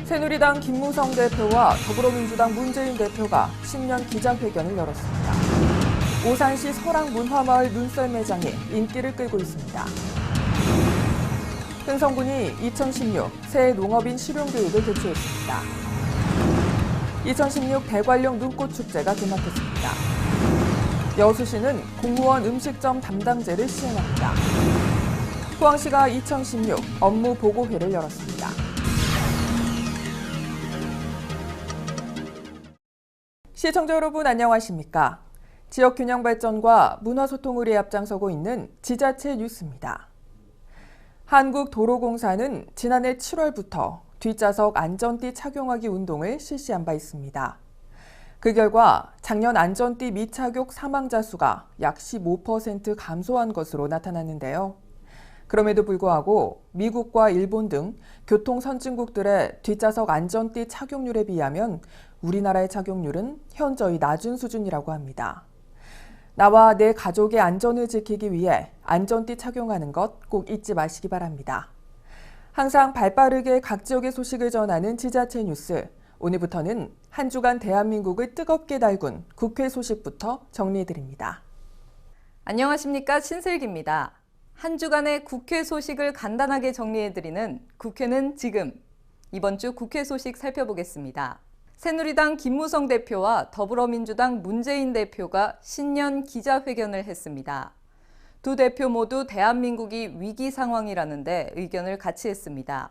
새누리당 김무성 대표와 더불어민주당 문재인 대표가 신년 기자회견을 열었습니다. 오산시 설악문화마을 눈썰 매장이 인기를 끌고 있습니다. 흥성군이 2016 새 농업인 실용교육을 개최했습니다. 2016 대관령 눈꽃축제가 개막했습니다. 여수시는 공무원 음식점 담당제를 시행합니다. 포항시가 2016 업무 보고회를 열었습니다. 시청자 여러분 안녕하십니까? 지역 균형 발전과 문화 소통을 위해 앞장서고 있는 지자체 뉴스입니다. 한국도로공사는 지난해 7월부터 뒷좌석 안전띠 착용하기 운동을 실시한 바 있습니다. 그 결과 작년 안전띠 미착용 사망자 수가 약 15% 감소한 것으로 나타났는데요. 그럼에도 불구하고 미국과 일본 등 교통 선진국들의 뒷좌석 안전띠 착용률에 비하면 우리나라의 착용률은 현저히 낮은 수준이라고 합니다. 나와 내 가족의 안전을 지키기 위해 안전띠 착용하는 것 꼭 잊지 마시기 바랍니다. 항상 발빠르게 각 지역의 소식을 전하는 지자체 뉴스. 오늘부터는 한 주간 대한민국을 뜨겁게 달군 국회 소식부터 정리해드립니다. 안녕하십니까, 신슬기입니다. 한 주간의 국회 소식을 간단하게 정리해드리는 국회는 지금. 이번 주 국회 소식 살펴보겠습니다. 새누리당 김무성 대표와 더불어민주당 문재인 대표가 신년 기자회견을 했습니다. 두 대표 모두 대한민국이 위기 상황이라는데 의견을 같이 했습니다.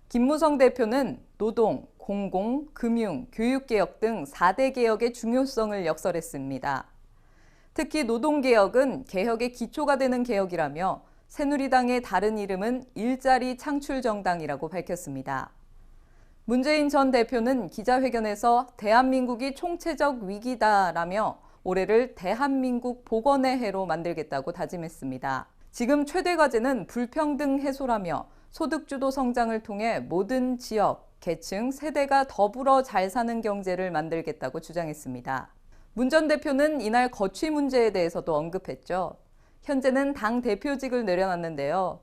김무성 대표는 노동, 공공, 금융, 교육개혁 등 4대 개혁의 중요성을 역설했습니다. 특히 노동개혁은 개혁의 기초가 되는 개혁이라며 새누리당의 다른 이름은 일자리 창출정당이라고 밝혔습니다. 문재인 전 대표는 기자회견에서 대한민국이 총체적 위기다라며 올해를 대한민국 복원의 해로 만들겠다고 다짐했습니다. 지금 최대 과제는 불평등 해소라며 소득주도 성장을 통해 모든 지역, 계층, 세대가 더불어 잘 사는 경제를 만들겠다고 주장했습니다. 문 전 대표는 이날 거취 문제에 대해서도 언급했죠. 현재는 당 대표직을 내려놨는데요.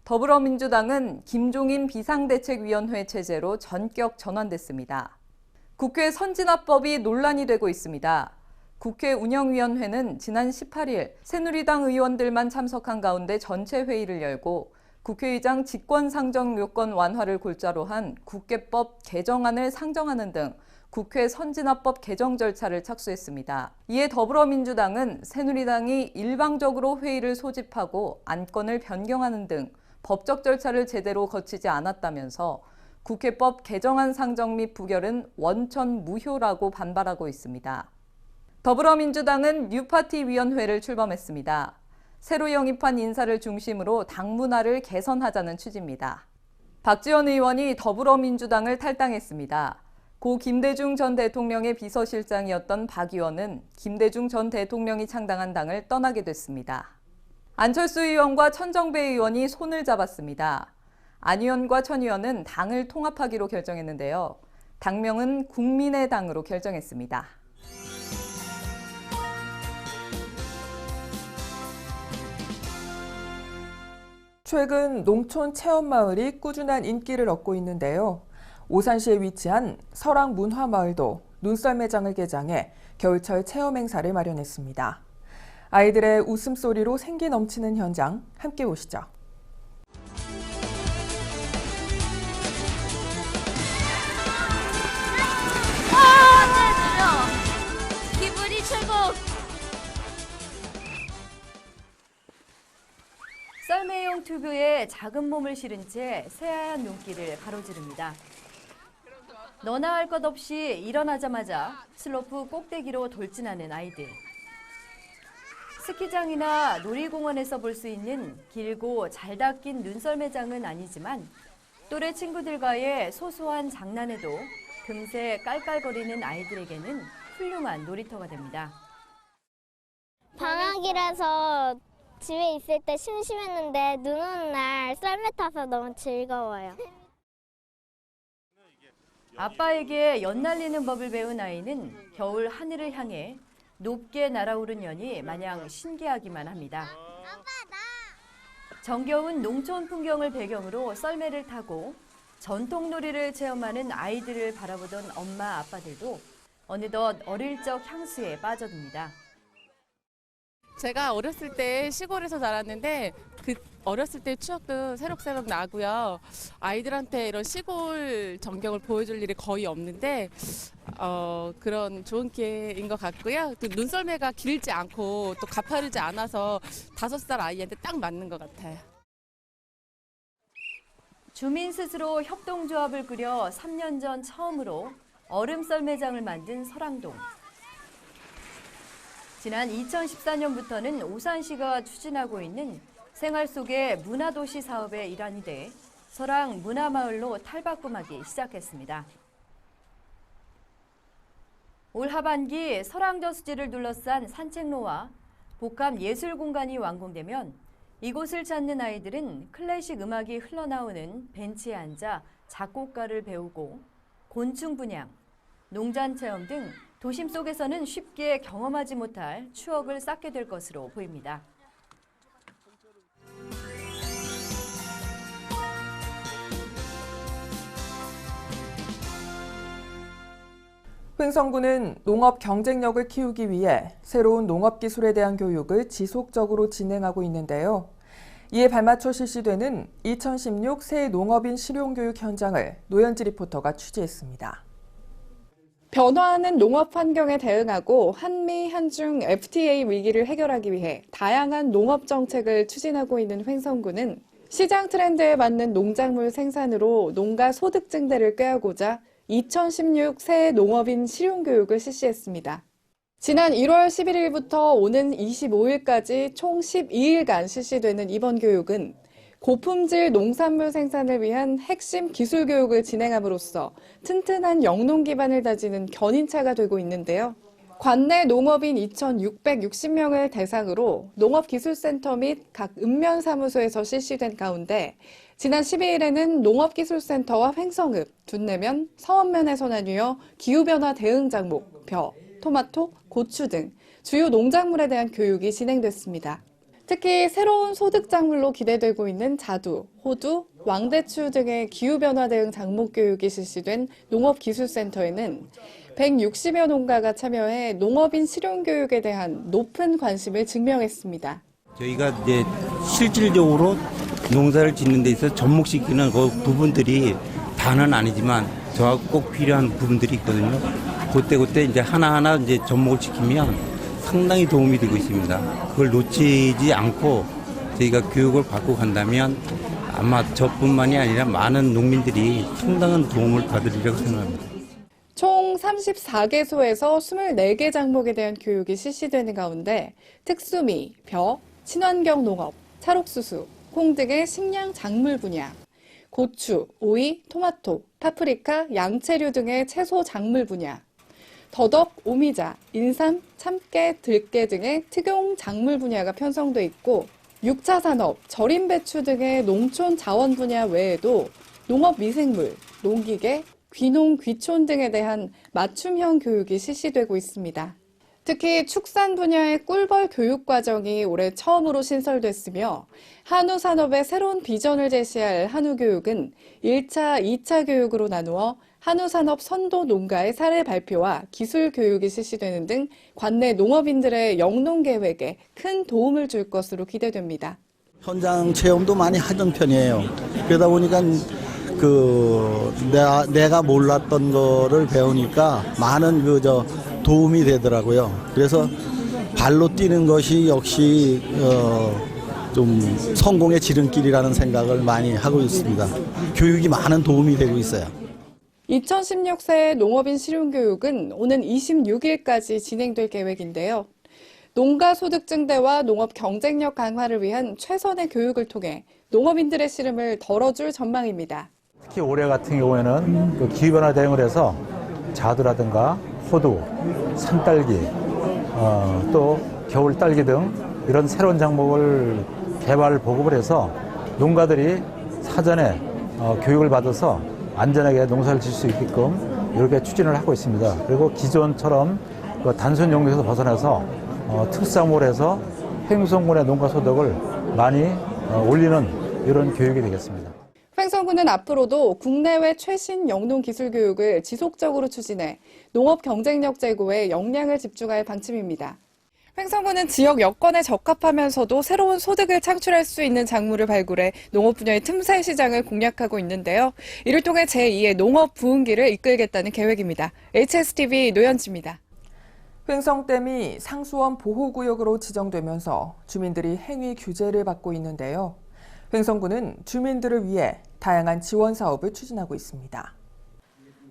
더불어민주당은 김종인 비상대책위원회 체제로 전격 전환됐습니다. 국회 선진화법이 논란이 되고 있습니다. 국회 운영위원회는 지난 18일 새누리당 의원들만 참석한 가운데 전체 회의를 열고 국회의장 직권상정 요건 완화를 골자로 한 국회법 개정안을 상정하는 등 국회 선진화법 개정 절차를 착수했습니다. 이에 더불어민주당은 새누리당이 일방적으로 회의를 소집하고 안건을 변경하는 등 법적 절차를 제대로 거치지 않았다면서 국회법 개정안 상정 및 부결은 원천 무효라고 반발하고 있습니다. 더불어민주당은 뉴파티 위원회를 출범했습니다. 새로 영입한 인사를 중심으로 당 문화를 개선하자는 취지입니다. 박지원 의원이 더불어민주당을 탈당했습니다. 고 김대중 전 대통령의 비서실장이었던 박 의원은 김대중 전 대통령이 창당한 당을 떠나게 됐습니다. 안철수 의원과 천정배 의원이 손을 잡았습니다. 안 의원과 천 의원은 당을 통합하기로 결정했는데요. 당명은 국민의 당으로 결정했습니다. 최근 농촌 체험마을이 꾸준한 인기를 얻고 있는데요. 오산시에 위치한 설악문화마을도 눈썰 매장을 개장해 겨울철 체험 행사를 마련했습니다. 아이들의 웃음소리로 생기 넘치는 현장 함께 보시죠. 기분이 최고! 썰매용 튜브에 작은 몸을 실은 채 새하얀 눈길을 가로지릅니다. 너나 할 것 없이 일어나자마자 슬로프 꼭대기로 돌진하는 아이들. 스키장이나 놀이공원에서 볼 수 있는 길고 잘 닦인 눈썰매장은 아니지만 또래 친구들과의 소소한 장난에도 금세 깔깔거리는 아이들에게는 훌륭한 놀이터가 됩니다. 방학이라서 집에 있을 때 심심했는데 눈 오는 날 썰매 타서 너무 즐거워요. 아빠에게 연날리는 법을 배운 아이는 겨울 하늘을 향해 높게 날아오른 연이 마냥 신기하기만 합니다. 정겨운 농촌 풍경을 배경으로 썰매를 타고 전통놀이를 체험하는 아이들을 바라보던 엄마 아빠들도 어느덧 어릴 적 향수에 빠져듭니다. 제가 어렸을 때 시골에서 자랐는데 그 어렸을 때 추억도 새록새록 나고요. 아이들한테 이런 시골 전경을 보여줄 일이 거의 없는데 그런 좋은 기회인 것 같고요. 또 눈썰매가 길지 않고 또 가파르지 않아서 5살 아이한테 딱 맞는 것 같아요. 주민 스스로 협동조합을 꾸려 3년 전 처음으로 얼음썰매장을 만든 설앙동. 지난 2014년부터는 오산시가 추진하고 있는 생활 속의 문화도시 사업의 일환이 돼 설앙 문화마을로 탈바꿈하기 시작했습니다. 올 하반기 설앙저수지를 둘러싼 산책로와 복합 예술 공간이 완공되면 이곳을 찾는 아이들은 클래식 음악이 흘러나오는 벤치에 앉아 작곡가를 배우고 곤충 분양, 농장 체험 등 도심 속에서는 쉽게 경험하지 못할 추억을 쌓게 될 것으로 보입니다. 횡성구는 농업 경쟁력을 키우기 위해 새로운 농업 기술에 대한 교육을 지속적으로 진행하고 있는데요. 이에 발맞춰 실시되는 2016 새 농업인 실용교육 현장을 노현지 리포터가 취재했습니다. 변화하는 농업 환경에 대응하고 한미, 한중 FTA 위기를 해결하기 위해 다양한 농업 정책을 추진하고 있는 횡성구는 시장 트렌드에 맞는 농작물 생산으로 농가 소득 증대를 꾀하고자 2016 새 농업인 실용교육을 실시했습니다. 지난 1월 11일부터 오는 25일까지 총 12일간 실시되는 이번 교육은 고품질 농산물 생산을 위한 핵심 기술 교육을 진행함으로써 튼튼한 영농 기반을 다지는 견인차가 되고 있는데요. 관내 농업인 2,660명을 대상으로 농업기술센터 및 각 읍면사무소에서 실시된 가운데 지난 12일에는 농업기술센터와 횡성읍, 둔내면, 서원면에서 나뉘어 기후변화 대응 작목, 벼, 토마토, 고추 등 주요 농작물에 대한 교육이 진행됐습니다. 특히 새로운 소득작물로 기대되고 있는 자두, 호두, 왕대추 등의 기후변화 대응 작목 교육이 실시된 농업기술센터에는 160여 농가가 참여해 농업인 실용교육에 대한 높은 관심을 증명했습니다. 저희가 이제 실질적으로 농사를 짓는 데 있어서 접목시키는 그 부분들이 다는 아니지만 저하고 꼭 필요한 부분들이 있거든요. 그때 이제 하나하나 이제 접목을 시키면 상당히 도움이 되고 있습니다. 그걸 놓치지 않고 저희가 교육을 받고 간다면 아마 저뿐만이 아니라 많은 농민들이 상당한 도움을 받으리라고 생각합니다. 총 34개소에서 24개 작목에 대한 교육이 실시되는 가운데 특수미, 벼, 친환경 농업, 찰옥수수, 콩 등의 식량 작물 분야, 고추, 오이, 토마토, 파프리카, 양채류 등의 채소 작물 분야, 더덕, 오미자, 인삼, 참깨, 들깨 등의 특용 작물 분야가 편성돼 있고 6차 산업, 절임 배추 등의 농촌 자원 분야 외에도 농업 미생물, 농기계, 귀농, 귀촌 등에 대한 맞춤형 교육이 실시되고 있습니다. 특히 축산 분야의 꿀벌 교육 과정이 올해 처음으로 신설됐으며 한우 산업의 새로운 비전을 제시할 한우 교육은 1차, 2차 교육으로 나누어 한우 산업 선도 농가의 사례 발표와 기술 교육이 실시되는 등 관내 농업인들의 영농 계획에 큰 도움을 줄 것으로 기대됩니다. 현장 체험도 많이 하던 편이에요. 그러다 보니까 내가 몰랐던 거를 배우니까 많은 도움이 되더라고요. 그래서 발로 뛰는 것이 역시 좀 성공의 지름길이라는 생각을 많이 하고 있습니다. 교육이 많은 도움이 되고 있어요. 2016세 농업인 실용교육은 오는 26일까지 진행될 계획인데요. 농가 소득 증대와 농업 경쟁력 강화를 위한 최선의 교육을 통해 농업인들의 시름을 덜어줄 전망입니다. 특히 올해 같은 경우에는 기후변화 대응을 해서 자두라든가 호두, 산딸기, 또 겨울 딸기 등 이런 새로운 작목을 개발 보급을 해서 농가들이 사전에 교육을 받아서 안전하게 농사를 지을 수 있게끔 이렇게 추진을 하고 있습니다. 그리고 기존처럼 단순 농경에서 벗어나서 특수작목을 해서 횡성군의 농가 소득을 많이 올리는 이런 교육이 되겠습니다. 횡성군은 앞으로도 국내외 최신 영농 기술 교육을 지속적으로 추진해 농업 경쟁력 제고에 역량을 집중할 방침입니다. 횡성군은 지역 여건에 적합하면서도 새로운 소득을 창출할 수 있는 작물을 발굴해 농업 분야의 틈새 시장을 공략하고 있는데요. 이를 통해 제2의 농업 부흥기를 이끌겠다는 계획입니다. HSTV 노현지입니다. 횡성댐이 상수원 보호구역으로 지정되면서 주민들이 행위 규제를 받고 있는데요. 횡성군은 주민들을 위해 다양한 지원 사업을 추진하고 있습니다.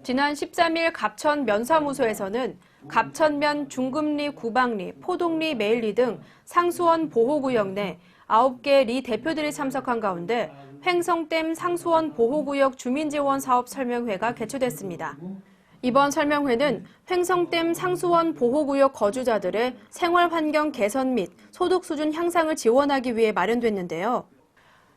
지난 13일 갑천 면사무소에서는 갑천면 중금리, 구방리, 포동리, 매일리 등 상수원 보호구역 내 9개 리 대표들이 참석한 가운데 횡성댐 상수원 보호구역 주민지원 사업 설명회가 개최됐습니다. 이번 설명회는 횡성댐 상수원 보호구역 거주자들의 생활환경 개선 및 소득 수준 향상을 지원하기 위해 마련됐는데요.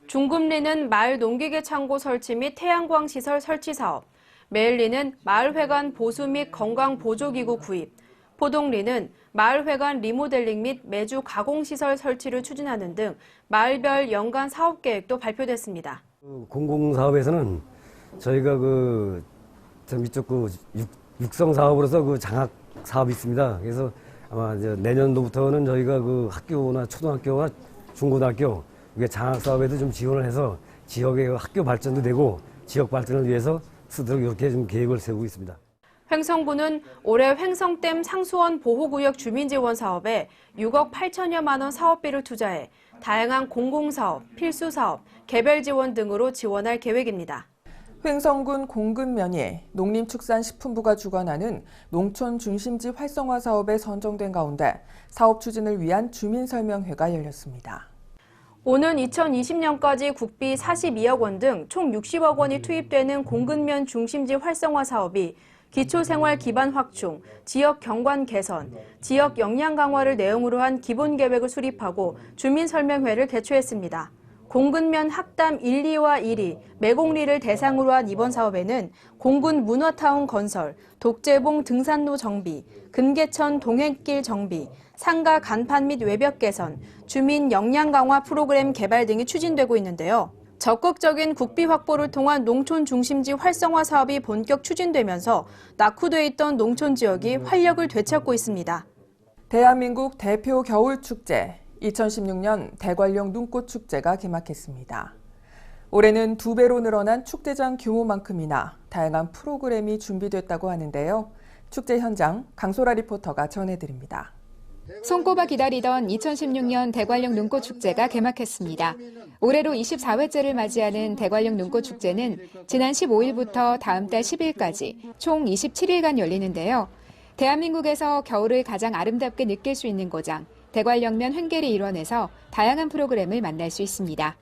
중금리는 마을 농기계 창고 설치 및 태양광 시설 설치 사업, 매일리는 마을회관 보수 및 건강 보조기구 구입, 포동리는 마을회관 리모델링 및 매주 가공시설 설치를 추진하는 등 마을별 연간 사업 계획도 발표됐습니다. 공공사업에서는 저희가 이쪽 육성 사업으로서 장학 사업이 있습니다. 그래서 아마 이제 내년도부터는 저희가 학교나 초등학교나 중고등학교 이게 장학 사업에도 좀 지원을 해서 지역의 학교 발전도 되고 지역 발전을 위해서 쓰도록 이렇게 좀 계획을 세우고 있습니다. 횡성군은 올해 횡성댐 상수원 보호구역 주민지원 사업에 6억 8천여만 원 사업비를 투자해 다양한 공공사업, 필수사업, 개별 지원 등으로 지원할 계획입니다. 횡성군 공근면이 농림축산식품부가 주관하는 농촌 중심지 활성화 사업에 선정된 가운데 사업 추진을 위한 주민설명회가 열렸습니다. 오는 2020년까지 국비 42억 원 등 총 60억 원이 투입되는 공근면 중심지 활성화 사업이 기초생활 기반 확충, 지역 경관 개선, 지역 역량 강화를 내용으로 한 기본 계획을 수립하고 주민 설명회를 개최했습니다. 공근면 학담 1, 2와 1위, 매곡리를 대상으로 한 이번 사업에는 공군 문화타운 건설, 독재봉 등산로 정비, 금계천 동행길 정비, 상가 간판 및 외벽 개선, 주민 역량 강화 프로그램 개발 등이 추진되고 있는데요. 적극적인 국비 확보를 통한 농촌 중심지 활성화 사업이 본격 추진되면서 낙후돼 있던 농촌 지역이 활력을 되찾고 있습니다. 대한민국 대표 겨울축제 2016년 대관령 눈꽃축제가 개막했습니다. 올해는 2배로 늘어난 축제장 규모만큼이나 다양한 프로그램이 준비됐다고 하는데요. 축제 현장 강소라 리포터가 전해드립니다. 손꼽아 기다리던 2016년 대관령 눈꽃축제가 개막했습니다. 올해로 24회째를 맞이하는 대관령 눈꽃축제는 지난 15일부터 다음 달 10일까지 총 27일간 열리는데요. 대한민국에서 겨울을 가장 아름답게 느낄 수 있는 고장, 대관령면 횡계리 일원에서 다양한 프로그램을 만날 수 있습니다.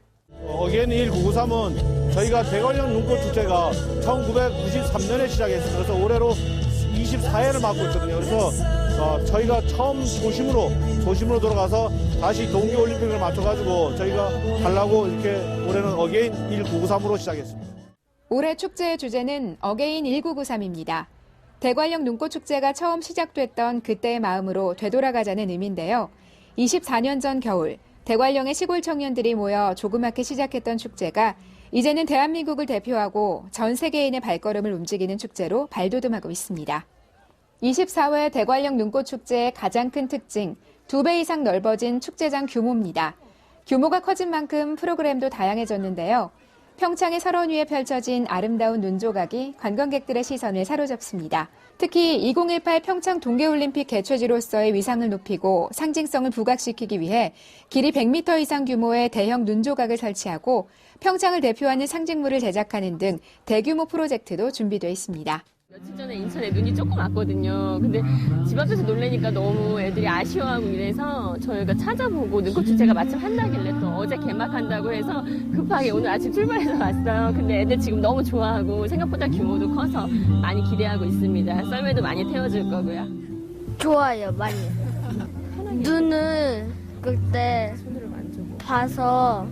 어게인 1993은 저희가 대관령 눈꽃축제가 1993년에 시작했습니다. 그래서 올해로 24회를 맞고 있거든요. 그래서 저희가 처음 도심으로 돌아가서 다시 동계올림픽을 맞춰가지고 저희가 하려고 이렇게 올해는 어게인 1993으로 시작했습니다. 올해 축제의 주제는 어게인 1993입니다. 대관령 눈꽃축제가 처음 시작됐던 그때의 마음으로 되돌아가자는 의미인데요. 24년 전 겨울, 대관령의 시골 청년들이 모여 조그맣게 시작했던 축제가 이제는 대한민국을 대표하고 전 세계인의 발걸음을 움직이는 축제로 발돋움하고 있습니다. 24회 대관령 눈꽃축제의 가장 큰 특징, 2배 이상 넓어진 축제장 규모입니다. 규모가 커진 만큼 프로그램도 다양해졌는데요. 평창의 설원 위에 펼쳐진 아름다운 눈조각이 관광객들의 시선을 사로잡습니다. 특히 2018 평창 동계올림픽 개최지로서의 위상을 높이고 상징성을 부각시키기 위해 길이 100m 이상 규모의 대형 눈조각을 설치하고 평창을 대표하는 상징물을 제작하는 등 대규모 프로젝트도 준비되어 있습니다. 며칠 전에 인천에 눈이 조금 왔거든요. 근데 집 앞에서 놀래니까 너무 애들이 아쉬워하고 이래서 저희가 찾아보고 눈꽃축제가 마침 한다길래 또 어제 개막한다고 해서 급하게 오늘 아침 출발해서 왔어요. 근데 애들 지금 너무 좋아하고 생각보다 규모도 커서 많이 기대하고 있습니다. 썰매도 많이 태워줄 거고요. 좋아요, 많이. 눈을 그때 봐서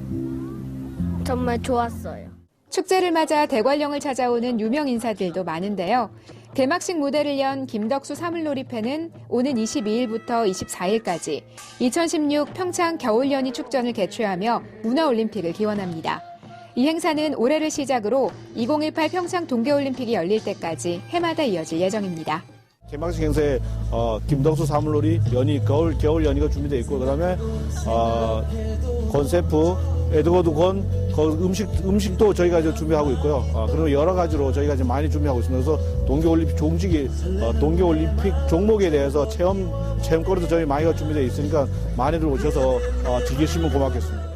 정말 좋았어요. 축제를 맞아 대관령을 찾아오는 유명 인사들도 많은데요. 개막식 무대를 연 김덕수 사물놀이패는 오는 22일부터 24일까지 2016 평창 겨울연희 축전을 개최하며 문화올림픽을 기원합니다. 이 행사는 올해를 시작으로 2018 평창 동계올림픽이 열릴 때까지 해마다 이어질 예정입니다. 개막식 행사에 김덕수 사물놀이 연희 겨울 연희가 준비되어 있고 그다음에 건세프 에드워드 건 음식도 저희가 이제 준비하고 있고요. 그리고 여러 가지로 저희가 이제 많이 준비하고 있습니다. 그래서 동계올림픽 종목에 대해서 체험거리도 저희 많이가 준비되어 있으니까 많이들 오셔서 즐기시면 고맙겠습니다.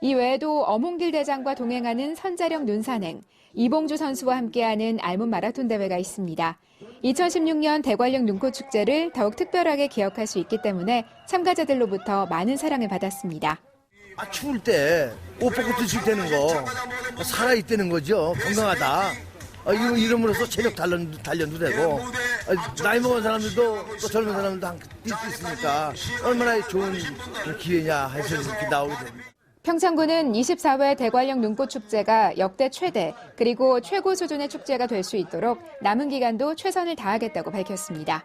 이 외에도 어몽길 대장과 동행하는 선자령 눈산행, 이봉주 선수와 함께하는 알몬 마라톤 대회가 있습니다. 2016년 대관령 눈꽃축제를 더욱 특별하게 기억할 수 있기 때문에 참가자들로부터 많은 사랑을 받았습니다. 추울 때 옷 벗고 드실 때는 거 살아있다는 거죠. 건강하다. 이름으로써 체력 단련도 되고 나이 먹은 사람들도 또 젊은 사람들도 뛸 수 있으니까 얼마나 좋은 기회냐 해서 이렇게 나오게 됩니다. 평창군은 24회 대관령 눈꽃축제가 역대 최대 그리고 최고 수준의 축제가 될 수 있도록 남은 기간도 최선을 다하겠다고 밝혔습니다.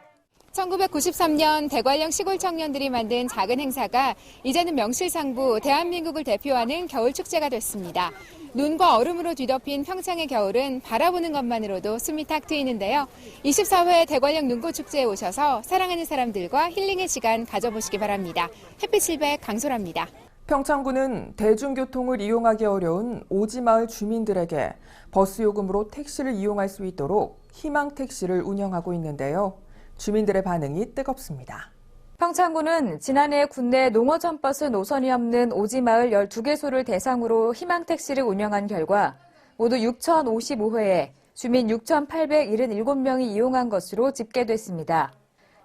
1993년 대관령 시골 청년들이 만든 작은 행사가 이제는 명실상부 대한민국을 대표하는 겨울축제가 됐습니다. 눈과 얼음으로 뒤덮인 평창의 겨울은 바라보는 것만으로도 숨이 탁 트이는데요. 24회 대관령 눈꽃축제에 오셔서 사랑하는 사람들과 힐링의 시간 가져보시기 바랍니다. 햇빛700 강소라입니다. 평창군은 대중교통을 이용하기 어려운 오지마을 주민들에게 버스 요금으로 택시를 이용할 수 있도록 희망택시를 운영하고 있는데요. 주민들의 반응이 뜨겁습니다. 평창군은 지난해 군내 농어촌버스 노선이 없는 오지마을 12개소를 대상으로 희망택시를 운영한 결과 모두 6,055회에 주민 6,877명이 이용한 것으로 집계됐습니다.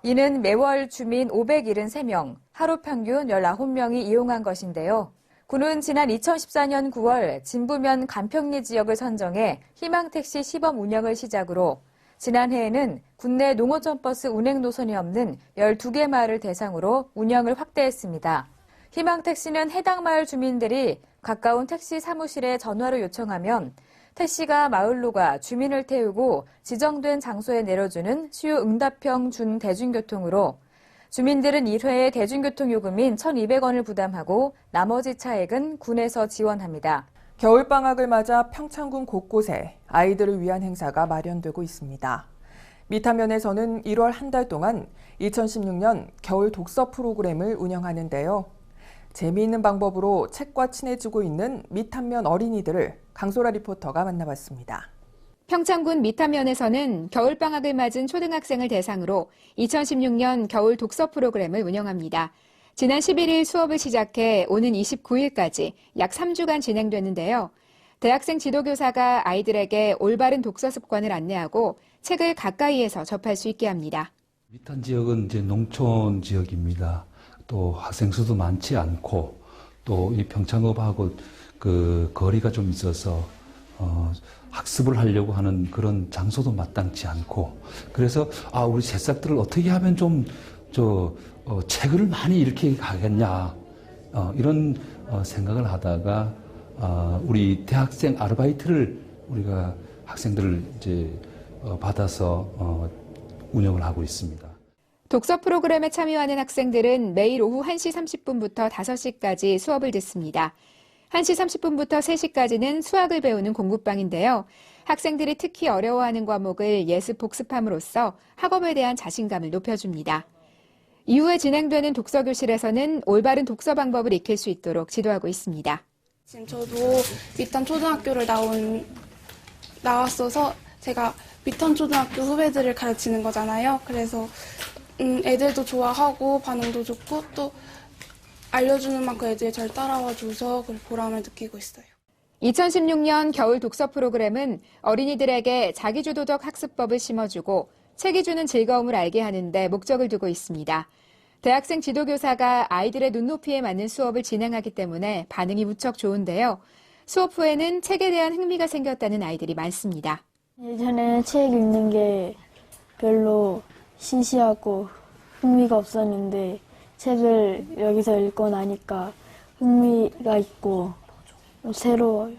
이는 매월 주민 573명, 하루 평균 19명이 이용한 것인데요. 군은 지난 2014년 9월 진부면 간평리 지역을 선정해 희망택시 시범 운영을 시작으로 지난해에는 국내 농어촌버스 운행 노선이 없는 12개 마을을 대상으로 운영을 확대했습니다. 희망택시는 해당 마을 주민들이 가까운 택시 사무실에 전화로 요청하면 택시가 마을로 가 주민을 태우고 지정된 장소에 내려주는 수요응답형 준대중교통으로 주민들은 1회의 대중교통요금인 1,200원을 부담하고 나머지 차액은 군에서 지원합니다. 겨울방학을 맞아 평창군 곳곳에 아이들을 위한 행사가 마련되고 있습니다. 미타면에서는 1월 한 달 동안 2016년 겨울 독서 프로그램을 운영하는데요. 재미있는 방법으로 책과 친해지고 있는 미탄면 어린이들을 강소라 리포터가 만나봤습니다. 평창군 미탄면에서는 겨울방학을 맞은 초등학생을 대상으로 2016년 겨울 독서 프로그램을 운영합니다. 지난 11일 수업을 시작해 오는 29일까지 약 3주간 진행되는데요. 대학생 지도교사가 아이들에게 올바른 독서 습관을 안내하고 책을 가까이에서 접할 수 있게 합니다. 미탄 지역은 이제 농촌 지역입니다. 또 학생 수도 많지 않고 또 이 평창읍하고 그 거리가 좀 있어서 학습을 하려고 하는 그런 장소도 마땅치 않고 그래서 우리 새싹들을 어떻게 하면 좀 책을 많이 읽게 하겠냐 이런 생각을 하다가 우리 대학생 아르바이트를 우리가 학생들을 이제 받아서 운영을 하고 있습니다. 독서 프로그램에 참여하는 학생들은 매일 오후 1시 30분부터 5시까지 수업을 듣습니다. 1시 30분부터 3시까지는 수학을 배우는 공부방인데요. 학생들이 특히 어려워하는 과목을 예습 복습함으로써 학업에 대한 자신감을 높여줍니다. 이후에 진행되는 독서교실에서는 올바른 독서 방법을 익힐 수 있도록 지도하고 있습니다. 지금 저도 미탄 초등학교를 나왔어서 제가 미탄 초등학교 후배들을 가르치는 거잖아요. 그래서 애들도 좋아하고 반응도 좋고 또 알려주는 만큼 애들이 잘 따라와줘서 보람을 느끼고 있어요. 2016년 겨울 독서 프로그램은 어린이들에게 자기주도적 학습법을 심어주고 책이 주는 즐거움을 알게 하는 데 목적을 두고 있습니다. 대학생 지도교사가 아이들의 눈높이에 맞는 수업을 진행하기 때문에 반응이 무척 좋은데요. 수업 후에는 책에 대한 흥미가 생겼다는 아이들이 많습니다. 예전에 책 읽는 게 별로 시시하고 흥미가 없었는데 책을 여기서 읽고 나니까 흥미가 있고 새로워요.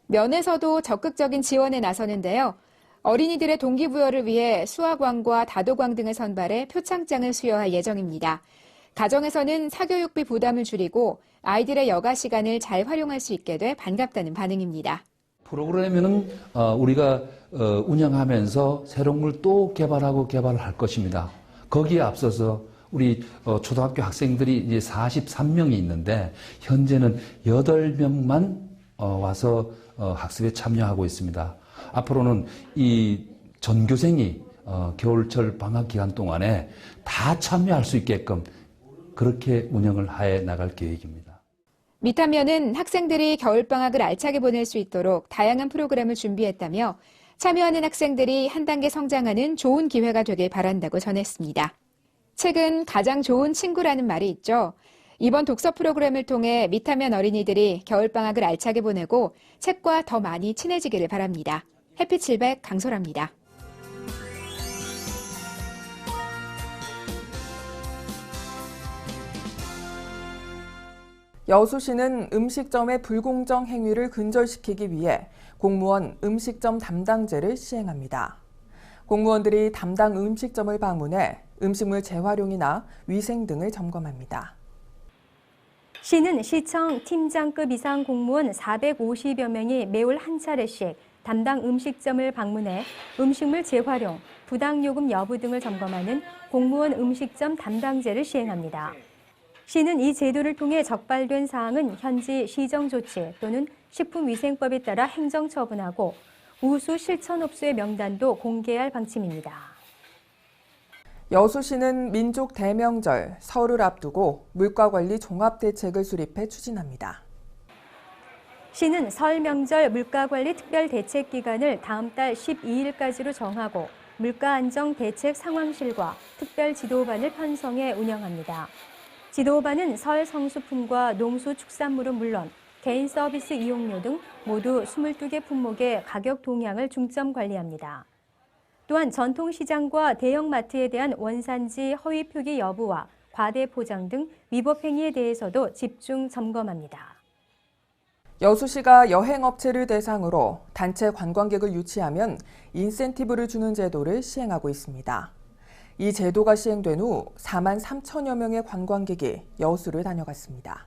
면에서도 적극적인 지원에 나서는데요. 어린이들의 동기부여를 위해 수학왕과 다도광 등을 선발해 표창장을 수여할 예정입니다. 가정에서는 사교육비 부담을 줄이고 아이들의 여가 시간을 잘 활용할 수 있게 돼 반갑다는 반응입니다. 프로그램은 우리가 운영하면서 새로운 걸 또 개발할 것입니다. 거기에 앞서서 우리 초등학교 학생들이 이제 43명이 있는데 현재는 8명만 와서 학습에 참여하고 있습니다. 앞으로는 이 전교생이 겨울철 방학 기간 동안에 다 참여할 수 있게끔 그렇게 운영을 해 나갈 계획입니다. 미타면은 학생들이 겨울방학을 알차게 보낼 수 있도록 다양한 프로그램을 준비했다며 참여하는 학생들이 한 단계 성장하는 좋은 기회가 되길 바란다고 전했습니다. 책은 가장 좋은 친구라는 말이 있죠. 이번 독서 프로그램을 통해 미타면 어린이들이 겨울방학을 알차게 보내고 책과 더 많이 친해지기를 바랍니다. 햇빛 700 강소라입니다. 여수시는 음식점의 불공정 행위를 근절시키기 위해 공무원 음식점 담당제를 시행합니다. 공무원들이 담당 음식점을 방문해 음식물 재활용이나 위생 등을 점검합니다. 시는 시청 팀장급 이상 공무원 450여 명이 매월 한 차례씩 담당 음식점을 방문해 음식물 재활용, 부당요금 여부 등을 점검하는 공무원 음식점 담당제를 시행합니다. 시는 이 제도를 통해 적발된 사항은 현지 시정조치 또는 식품위생법에 따라 행정처분하고 우수 실천업소의 명단도 공개할 방침입니다. 여수시는 민족 대명절 설을 앞두고 물가관리 종합대책을 수립해 추진합니다. 시는 설 명절 물가관리 특별대책 기간을 다음 달 12일까지로 정하고 물가안정대책 상황실과 특별지도반을 편성해 운영합니다. 지도반은 설 성수품과 농수축산물은 물론 개인 서비스 이용료 등 모두 22개 품목의 가격 동향을 중점 관리합니다. 또한 전통시장과 대형마트에 대한 원산지 허위 표기 여부와 과대 포장 등 위법 행위에 대해서도 집중 점검합니다. 여수시가 여행업체를 대상으로 단체 관광객을 유치하면 인센티브를 주는 제도를 시행하고 있습니다. 이 제도가 시행된 후 4만 3천여 명의 관광객이 여수를 다녀갔습니다.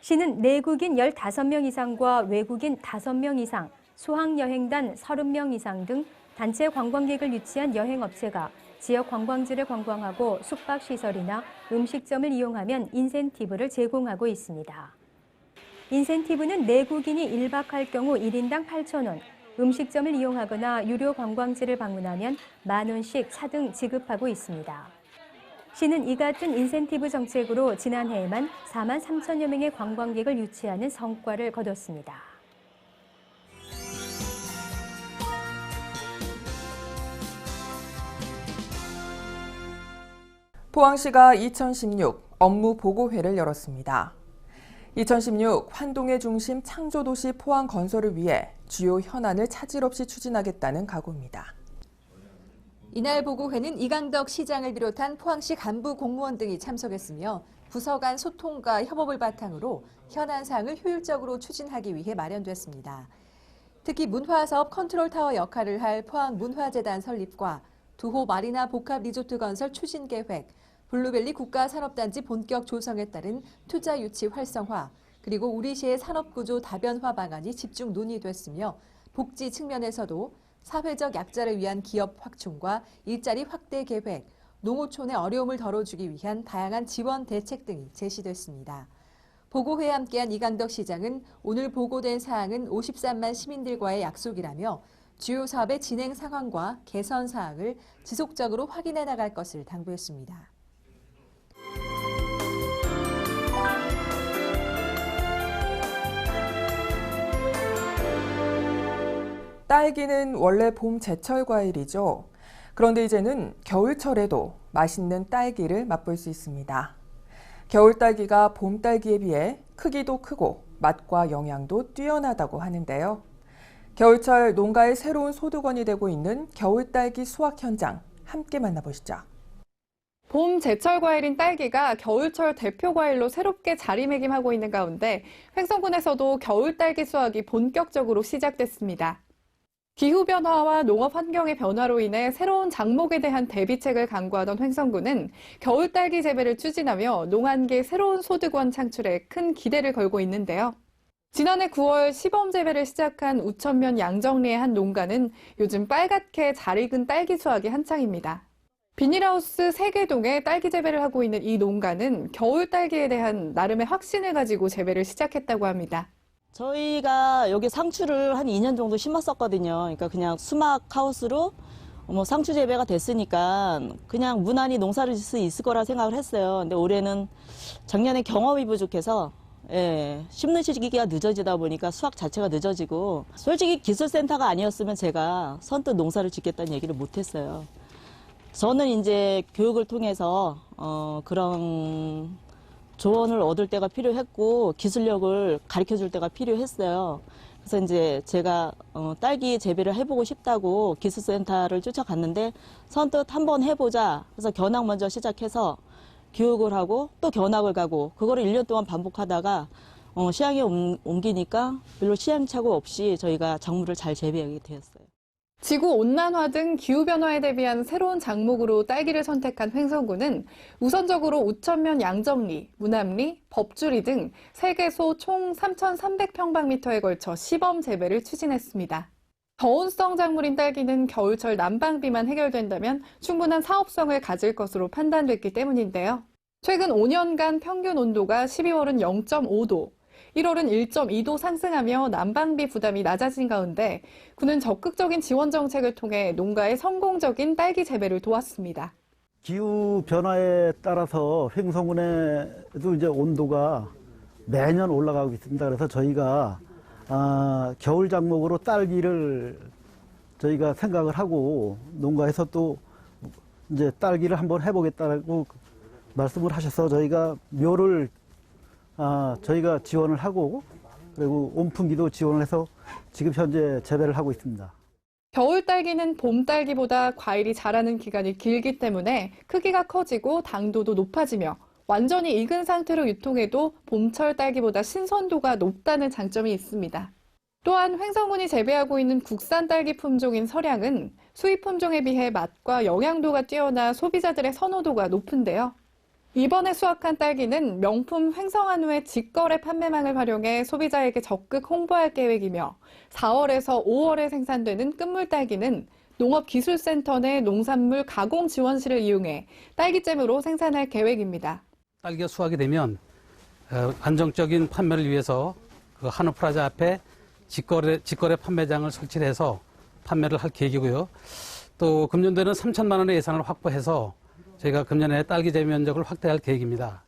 시는 내국인 15명 이상과 외국인 5명 이상, 수학여행단 30명 이상 등 단체 관광객을 유치한 여행업체가 지역 관광지를 관광하고 숙박시설이나 음식점을 이용하면 인센티브를 제공하고 있습니다. 인센티브는 내국인이 1박 할 경우 1인당 8,000원, 음식점을 이용하거나 유료 관광지를 방문하면 만 원씩 차등 지급하고 있습니다. 시는 이 같은 인센티브 정책으로 지난해에만 4만 3천여 명의 관광객을 유치하는 성과를 거뒀습니다. 포항시가 2016 업무 보고회를 열었습니다. 2016 환동의 중심 창조도시 포항 건설을 위해 주요 현안을 차질 없이 추진하겠다는 각오입니다. 이날 보고회는 이강덕 시장을 비롯한 포항시 간부 공무원 등이 참석했으며 부서 간 소통과 협업을 바탕으로 현안 사항을 효율적으로 추진하기 위해 마련됐습니다. 특히 문화사업 컨트롤타워 역할을 할 포항문화재단 설립과 두호 마리나 복합 리조트 건설 추진 계획, 블루밸리 국가산업단지 본격 조성에 따른 투자 유치 활성화, 그리고 우리시의 산업구조 다변화 방안이 집중 논의됐으며 복지 측면에서도 사회적 약자를 위한 기업 확충과 일자리 확대 계획, 농어촌의 어려움을 덜어주기 위한 다양한 지원 대책 등이 제시됐습니다. 보고회에 함께한 이강덕 시장은 오늘 보고된 사항은 53만 시민들과의 약속이라며 주요 사업의 진행 상황과 개선 사항을 지속적으로 확인해 나갈 것을 당부했습니다. 딸기는 원래 봄 제철 과일이죠. 그런데 이제는 겨울철에도 맛있는 딸기를 맛볼 수 있습니다. 겨울 딸기가 봄 딸기에 비해 크기도 크고 맛과 영양도 뛰어나다고 하는데요. 겨울철 농가의 새로운 소득원이 되고 있는 겨울 딸기 수확 현장 함께 만나보시죠. 봄 제철 과일인 딸기가 겨울철 대표 과일로 새롭게 자리매김하고 있는 가운데 횡성군에서도 겨울 딸기 수확이 본격적으로 시작됐습니다. 기후변화와 농업 환경의 변화로 인해 새로운 작목에 대한 대비책을 강구하던 횡성군은 겨울 딸기 재배를 추진하며 농한계 새로운 소득원 창출에 큰 기대를 걸고 있는데요. 지난해 9월 시범 재배를 시작한 우천면 양정리의 한 농가는 요즘 빨갛게 잘 익은 딸기 수확이 한창입니다. 비닐하우스 3개 동에 딸기 재배를 하고 있는 이 농가는 겨울 딸기에 대한 나름의 확신을 가지고 재배를 시작했다고 합니다. 저희가 여기 상추를 한 2년 정도 심었었거든요. 그러니까 그냥 수막 하우스로 상추 재배가 됐으니까 그냥 무난히 농사를 질 수 있을 거라 생각을 했어요. 근데 올해는 작년에 경험이 부족해서 심는 시기가 늦어지다 보니까 수확 자체가 늦어지고, 솔직히 기술센터가 아니었으면 제가 선뜻 농사를 짓겠다는 얘기를 못했어요. 저는 이제 교육을 통해서 그런 조언을 얻을 때가 필요했고 기술력을 가르쳐줄 때가 필요했어요. 그래서 이제 제가 딸기 재배를 해보고 싶다고 기술센터를 쫓아갔는데 선뜻 한번 해보자. 그래서 견학 먼저 시작해서 교육을 하고 또 견학을 가고 그거를 1년 동안 반복하다가 시향에 옮기니까 별로 시행착오 없이 저희가 작물을 잘 재배하게 되었어요. 지구온난화 등 기후변화에 대비한 새로운 작목으로 딸기를 선택한 횡성군은 우선적으로 우천면 양정리, 무남리, 법주리 등 3개소 총 3,300평방미터에 걸쳐 시범 재배를 추진했습니다. 저온성 작물인 딸기는 겨울철 난방비만 해결된다면 충분한 사업성을 가질 것으로 판단됐기 때문인데요. 최근 5년간 평균 온도가 12월은 0.5도, 1월은 1.2도 상승하며 난방비 부담이 낮아진 가운데 군은 적극적인 지원 정책을 통해 농가의 성공적인 딸기 재배를 도왔습니다. 기후 변화에 따라서 횡성군에도 이제 온도가 매년 올라가고 있습니다. 그래서 저희가 겨울 작목으로 딸기를 저희가 생각을 하고 농가에서 또 이제 딸기를 한번 해보겠다고 말씀을 하셔서 저희가 묘를 저희가 지원을 하고 그리고 온풍기도 지원을 해서 지금 현재 재배를 하고 있습니다. 겨울 딸기는 봄 딸기보다 과일이 자라는 기간이 길기 때문에 크기가 커지고 당도도 높아지며 완전히 익은 상태로 유통해도 봄철 딸기보다 신선도가 높다는 장점이 있습니다. 또한 횡성군이 재배하고 있는 국산 딸기 품종인 서량은 수입 품종에 비해 맛과 영양도가 뛰어나 소비자들의 선호도가 높은데요. 이번에 수확한 딸기는 명품 횡성한우의 직거래 판매망을 활용해 소비자에게 적극 홍보할 계획이며 4월에서 5월에 생산되는 끝물 딸기는 농업기술센터 내 농산물 가공 지원실을 이용해 딸기잼으로 생산할 계획입니다. 딸기가 수확이 되면 안정적인 판매를 위해서 그 한우 프라자 앞에 직거래 판매장을 설치해서 판매를 할 계획이고요. 또 금년도에는 3천만 원의 예산을 확보해서 저희가 금년에 딸기 재배 면적을 확대할 계획입니다.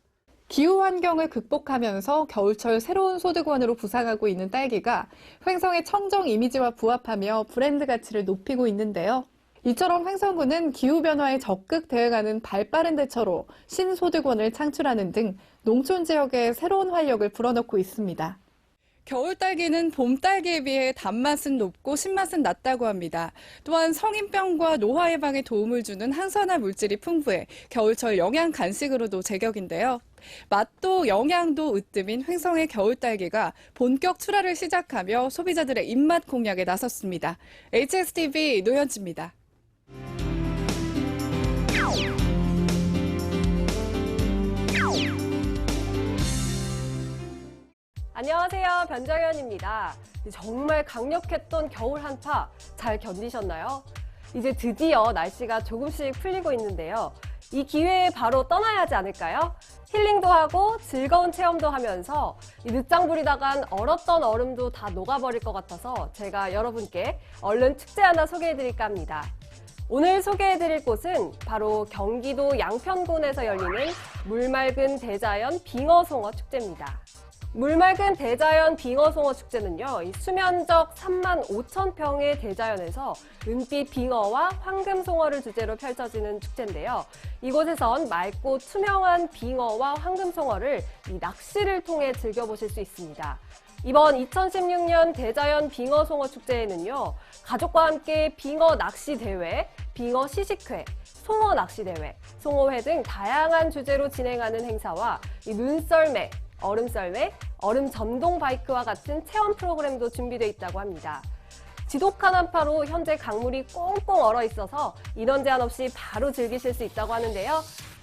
기후 환경을 극복하면서 겨울철 새로운 소득원으로 부상하고 있는 딸기가 횡성의 청정 이미지와 부합하며 브랜드 가치를 높이고 있는데요. 이처럼 횡성군은 기후변화에 적극 대응하는 발빠른 대처로 신소득원을 창출하는 등 농촌 지역에 새로운 활력을 불어넣고 있습니다. 겨울 딸기는 봄 딸기에 비해 단맛은 높고 신맛은 낮다고 합니다. 또한 성인병과 노화 예방에 도움을 주는 항산화 물질이 풍부해 겨울철 영양 간식으로도 제격인데요. 맛도 영양도 으뜸인 횡성의 겨울 딸기가 본격 출하를 시작하며 소비자들의 입맛 공략에 나섰습니다. HSTV 노현지입니다. 안녕하세요. 변정현입니다. 정말 강력했던 겨울 한파 잘 견디셨나요? 이제 드디어 날씨가 조금씩 풀리고 있는데요. 이 기회에 바로 떠나야 하지 않을까요? 힐링도 하고 즐거운 체험도 하면서 이 늦장 부리다간 얼었던 얼음도 다 녹아버릴 것 같아서 제가 여러분께 얼른 축제 하나 소개해드릴까 합니다. 오늘 소개해드릴 곳은 바로 경기도 양편군에서 열리는 물맑은 대자연 빙어송어 축제입니다. 물맑은 대자연 빙어송어 축제는요, 이 수면적 35,000평의 대자연에서 은빛 빙어와 황금송어를 주제로 펼쳐지는 축제인데요. 이곳에선 맑고 투명한 빙어와 황금송어를 이 낚시를 통해 즐겨보실 수 있습니다. 이번 2016년 대자연 빙어송어 축제에는요, 가족과 함께 빙어 낚시 대회, 빙어 시식회, 송어 낚시 대회, 송어회 등 다양한 주제로 진행하는 행사와 이 눈썰매, 얼음 썰매, 얼음 점동 바이크와 같은 체험 프로그램도 준비되어 있다고 합니다. 지독한 한파로 현재 강물이 꽁꽁 얼어 있어서 인원 제한 없이 바로 즐기실 수 있다고 하는데요.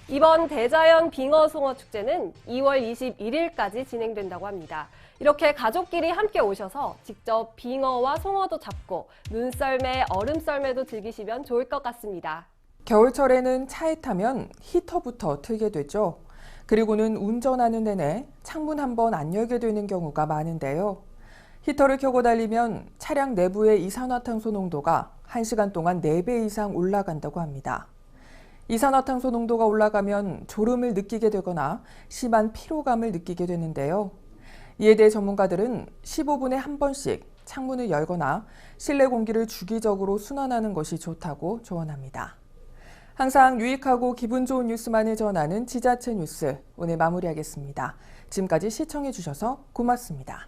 이번 대자연 빙어 송어 축제는 2월 21일까지 진행된다고 합니다. 이렇게 가족끼리 함께 오셔서 직접 빙어와 송어도 잡고 눈썰매, 얼음썰매도 즐기시면 좋을 것 같습니다. 겨울철에는 차에 타면 히터부터 틀게 되죠. 그리고는 운전하는 내내 창문 한 번 안 열게 되는 경우가 많은데요. 히터를 켜고 달리면 차량 내부의 이산화탄소 농도가 1시간 동안 4배 이상 올라간다고 합니다. 이산화탄소 농도가 올라가면 졸음을 느끼게 되거나 심한 피로감을 느끼게 되는데요. 이에 대해 전문가들은 15분에 한 번씩 창문을 열거나 실내 공기를 주기적으로 순환하는 것이 좋다고 조언합니다. 항상 유익하고 기분 좋은 뉴스만을 전하는 지자체 뉴스, 오늘 마무리하겠습니다. 지금까지 시청해 주셔서 고맙습니다.